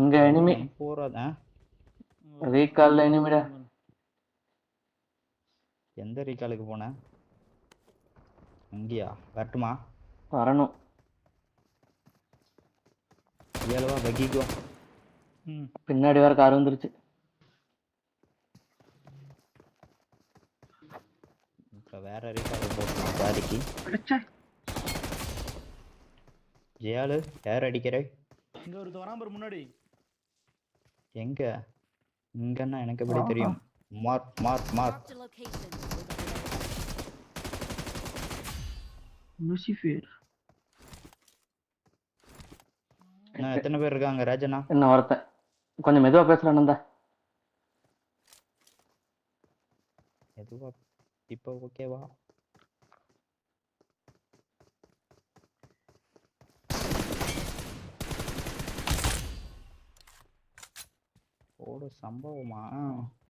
இங்க எனிமி போறாதா ரீகால்ல எனிமிடா. எந்த ரீகாலுக்கு போன? அங்கேயா? வரட்டுமா? வரணும். ஏழுவா பக்கிக்குவா. பின்னாடி வேற கார் வந்துருச்சு. இப்போ வேற ரீகால் போட்டுலாம் பாதிக்கு. ஜியாலு யார் அடிக்கிறே? இங்க ஒரு வராம்பர் முன்னாடி. எங்க? இங்கன்னா எனக்கு எப்படி தெரியும்? Mark mark mark. லூசிஃபர். நான் எத்தனை பேர் இருக்காங்க ராஜனா? என்ன ஒருத்தன் கொஞ்சம் மெதுவா பேசுறானந்தா. மெதுவா இப்போ ஓகேவா? ஓட சம்பவமா?